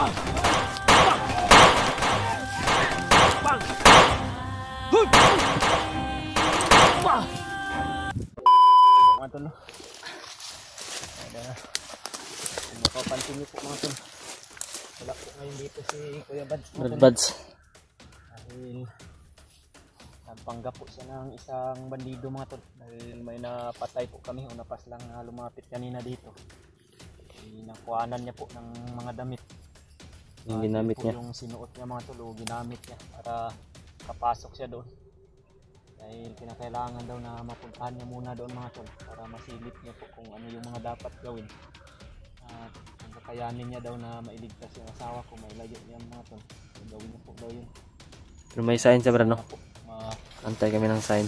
Mga tol, kung mapapansin niyo po mga tol, wala po ngayon dito si Kuya Bads. Bads. Dahil nagpanggap po siya ng isang bandido mga tol. Dahil may napatay po kami o napas lang na lumapit kanina dito. Nakuhanan niya po ng mga damit. Yung ginamit niya. Yung sinuot niya mga tol o ginamit niya para kapasok siya doon. Dahil kinakailangan daw na mapuntahan niya muna doon mga tol para masilip niya po kung ano yung mga dapat gawin. At kung kakayanin niya daw na mailigtas yung asawa ko, mailayo niya mga tol. Gawin niya po daw yun. Pero may sign siya bro, no? Antay kami ng sign.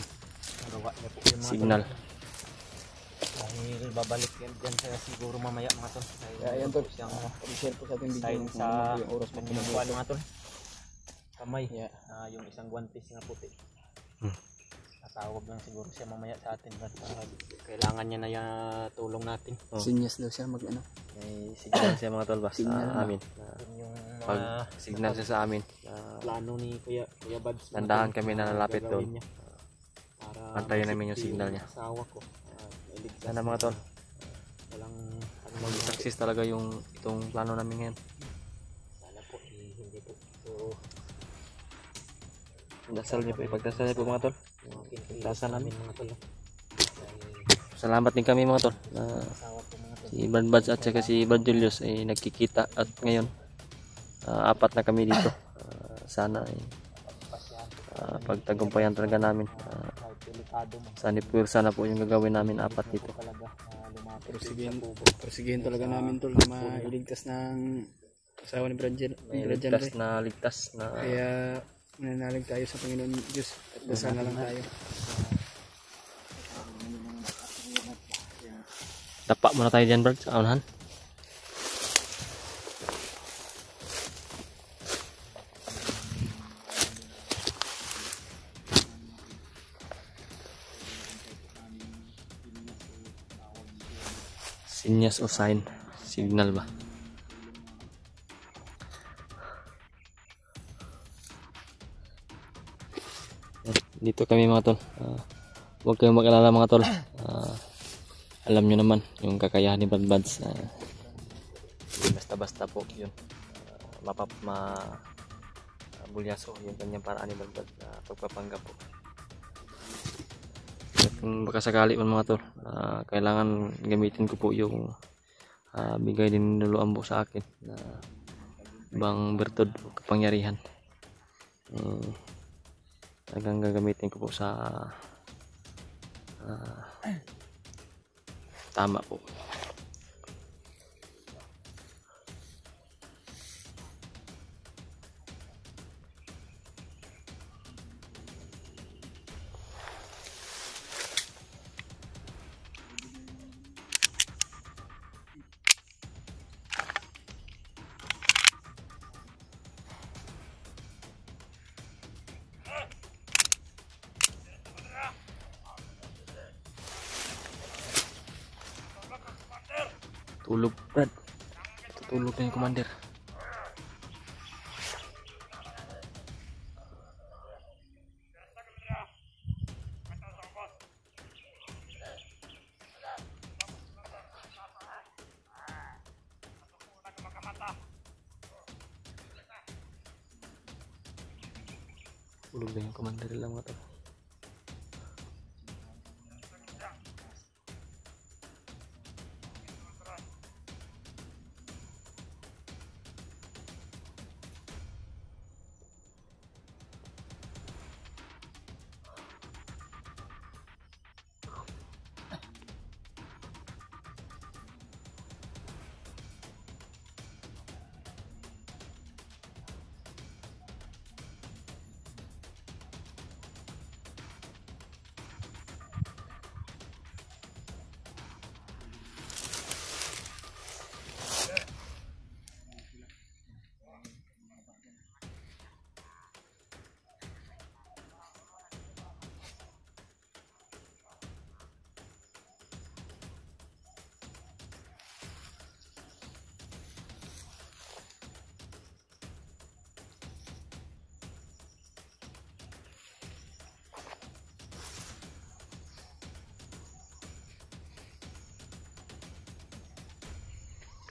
Magawa niya po yung mga signal. Tol. Dahil babalik yan dyan sa siguro mamaya mga tol. Ayan tol, i-share po sa ating video sign sa yung oras na pinagawa mga tol. Kamay, yung isang guantes na puti. Natawag lang siguro siya mamaya sa atin. Kailangan niya na yung tulong natin. Sinyas daw siya mag ano. May signal siya mga tol ba sa amin. Yung Pag signal siya sa amin. plano ni Kuya Bads. Tandahan kami na lalapit doon. Para Antayin namin yung signal niya. asawa ko. Sana mga tol, Walang mag-success talaga yung itong plano namin ngayon. sana po hindi po. So Dasal niyo po, ipagdasal niyo po mga tol. dasal namin mga tol. Salamat din kami mga tol na Asawa ko mga tol. si Brad Bads at saka si Brad Julius ay nagkikita at ngayon apat na kami dito. Sana ay pagtagumpayan talaga namin. Sana po yung gagawin namin apat dito. Persigihin talaga namin tol na mailigtas ng asawa ni Brad Jan. Ligtas na Kaya nananalig tayo sa Panginoon Diyos at dasal na lang tayo. Dapa muna tayo dyan Brad sa unahan. Sinyas o sign, signal ba? Dito kami mga tol. Huwag kayong mag-alala mga tol. Alam nyo naman yung kakayahan ni Brad Bads. Basta-basta po yun. Bulyaso yung kanyang paraan ni Brad Bads na pagpapanggap po. Kung baka sakali man mga tol, kailangan gamitin ko po yung bigay din niluluan po sa akin na ibang bertod o kapangyarihan. Talagang gagamitin ko po sa tama po. Tulog Brad. Tutulog na yung commander. Tulog na yung commander lang mga tol.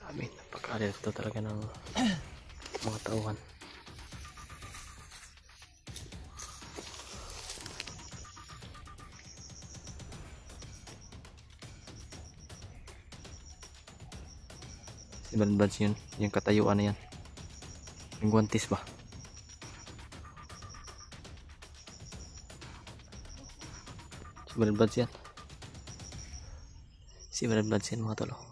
Grabe, napaka-alerto talaga ng mga tauhan. Si Badbads yun, yung katayuan na yan. Yung guwantes ba? Si Badbads yan. Si Badbads yan mga tolo.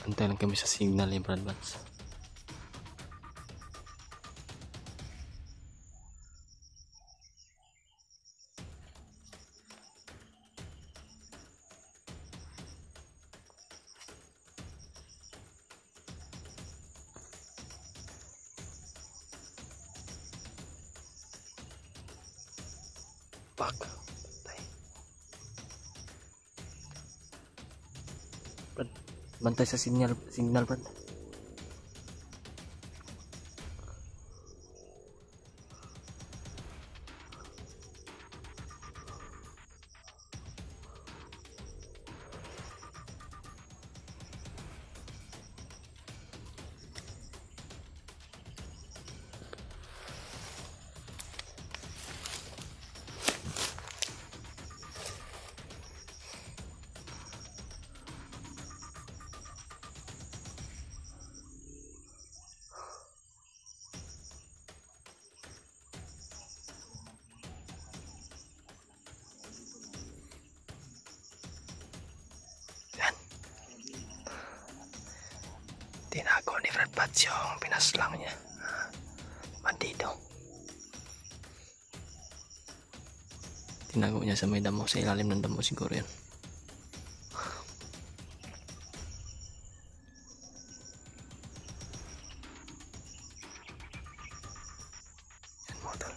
Antay lang kami sa signal yung Badbads. Pak. Brad, bantay sa signal Brad. Tinago ni Badbads yung pinaslang niya. Bandido. Tinago niya sa may damo, sa ilalim ng damo siguro yun. Yan mo tol.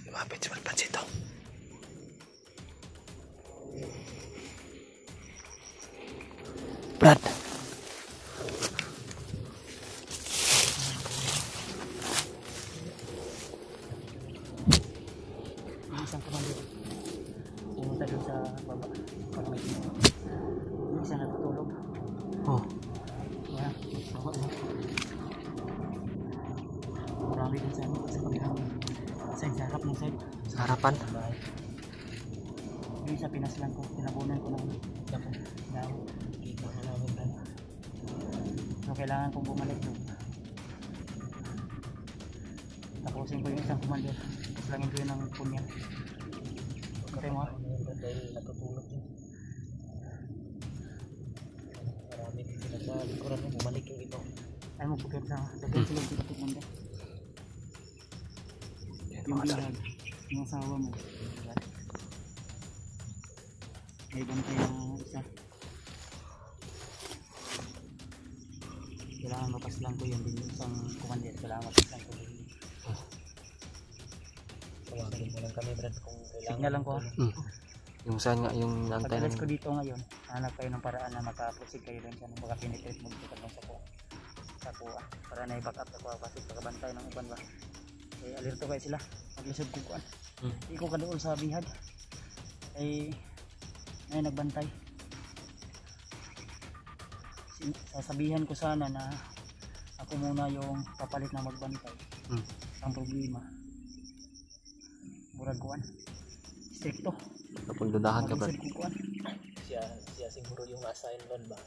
Lumapit si Badbads ito. Brad. Yung isang komando pumunta doon sa baba para may tingin. Yung isa natutulog. Oh. Yan, baba na. Marami din sa kabilang side, sa harap ng side. Sa harapan. Yung isa pinaslan ko, pinabunan ko ng dapo. Kita ko namin lang. So kailangan kong bumalik doon. Tapusin ko yung isang commander. Paslangin ko yun ng punya. Kaya mo? Dahil natutulog yun. Marami din sila sa likuran mo, bumalik yung ito. Ay mo bukit sa dagay sila sa commander. Yung bihag, yung asawa mo. May bantay na isa. Kailangan mapaslang ko yun din yung isang commander. Kailangan mapaslang ko din. Tawagin mo lang kami Brad kung kailangan. Signal lang ko ha. Yung saan nga yung nantay Pag-alis ng... ko dito ngayon, hanap kayo ng paraan na maka-proceed kayo doon sa baka penetrate mo dito sa kuha. Para na-i-back up sa kuha kasi pagkabantay ng uban ba. Eh, alerto kayo sila. Maglisod ko kuhan. Hindi ko kadoon sa bihad. Eh, may nagbantay. Si sasabihan ko sana na ako muna yung papalit na magbantay. Ang problema. Murag kuan. Stricto. Kapag dadahan ka Brad. Malisod ko kuan. Siya siguro yung assign doon ba?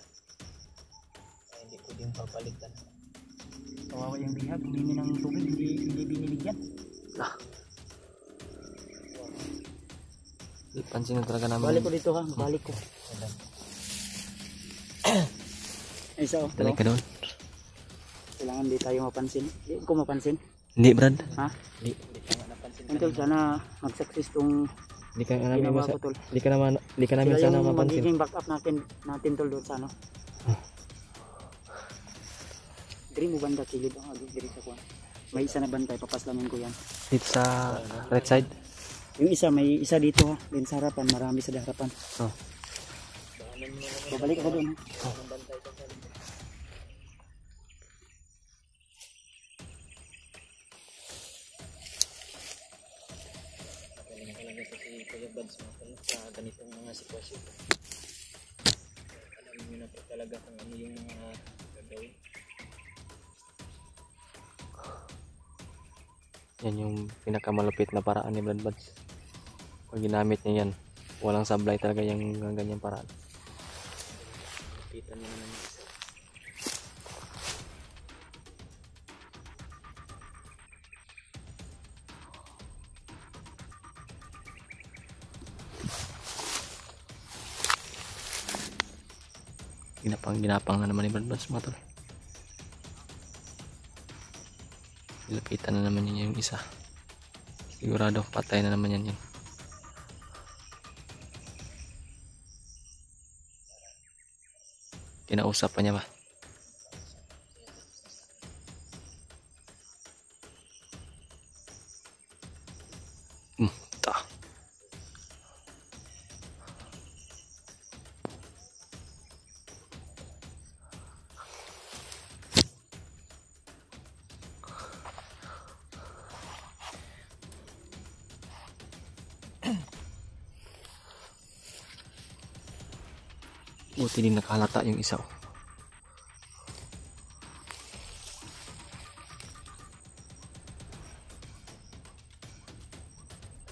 Ay, hindi pwedeng papalitan. Kawawa yung bihag, humingi ng tubig, hindi binibigyan. Di pansin na talaga namin. Balik ko dito ha, balik ko. Ay, isa oh. Balik ka doon. Kailangan di tayo mapansin. Hindi ko mapansin. Hindi Brad. Ha? Hindi ka nga napansin Tol, sana mag-success tong Hindi ka namin ginawa ko, Tol. Hindi ka namin Sila sana yung mapansin. magiging backup natin Tol, doon sa ano. Diri mo banda kilid ang agi diri sa kuan. May isa na bantay, papaslamin ko yan. Dito sa right side. Yung isa, may isa dito ha. Din sa harapan, marami sa harapan. Oh. Babalik ako doon ha. bantay ka sa talaga sa si Kuya Bads mga tol sa ganitong mga sitwasyon. Alam niyo na po talaga kung ano yung mga gagawin. Yan yung pinakamalupit na paraan ni Brad Buds. Pag ginamit niya yan, walang sablay talaga yung ganyang paraan. Kita niyo naman yung isa. Ginapang na naman ni Brad Buds mga tol. Nilapitan na naman yun yung isa. Sigurado patay na naman yan yun. Kinausap pa niya ba? Ta. Buti din nakahalata yung isa.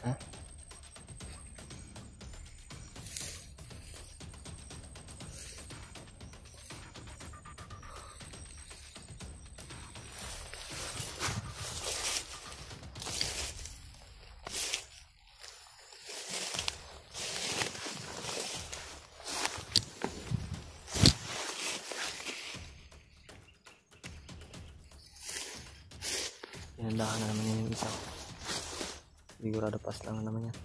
Ha? Pinandahan na naman yan yung isa. Sigurado pas lang na naman yan.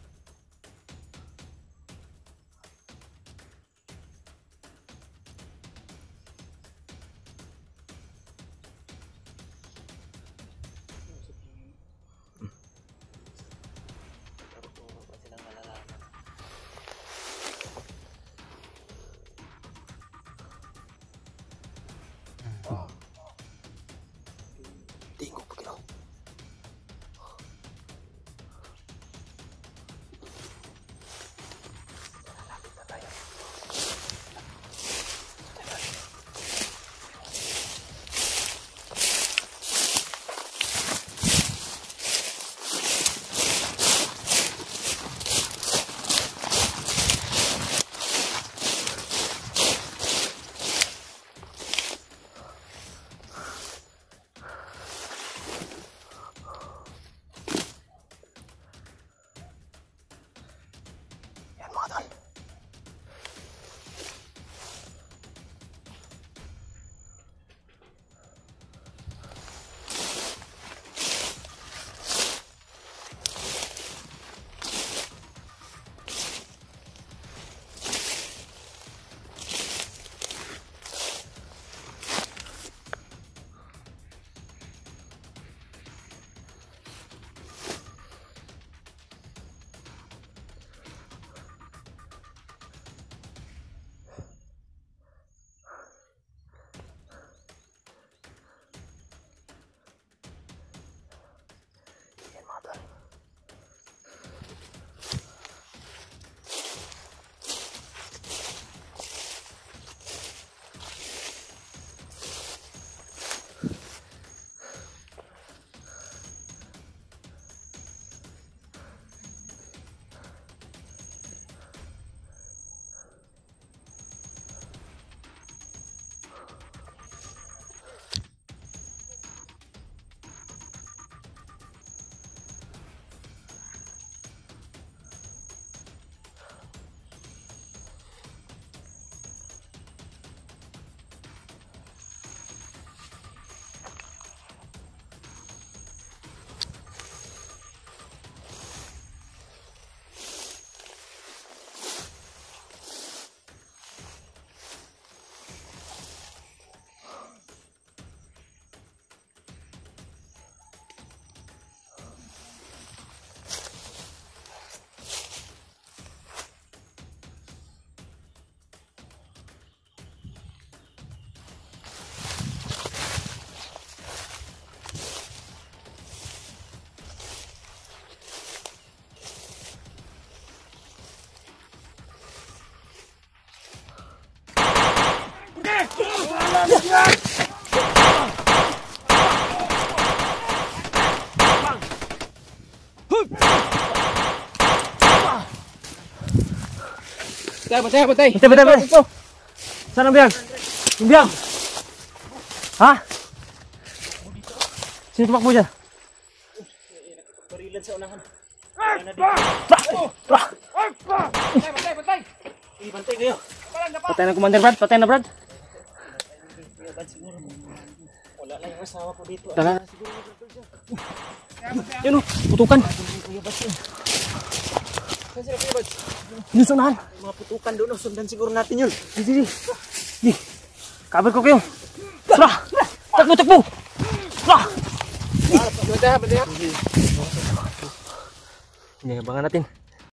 Bantay, bantay. Bantay. Saan ang biyag? Yung biyag? Ha? Sino tumakbo dyan? Barilan sa unahan. Bantay! Bantay kayo. Patay na, Commander Brad. Patay na, Brad. Wala lang yung asawa ko dito. Tara. Yun o, putukan. Saan sila Kuya Bad? Yun sa unahan. Mga putukan doon. Sundan siguro natin yun. Sige. Cover ko kayo. Tara! Takbo! Tara! Bantay. Hindi, abangan natin.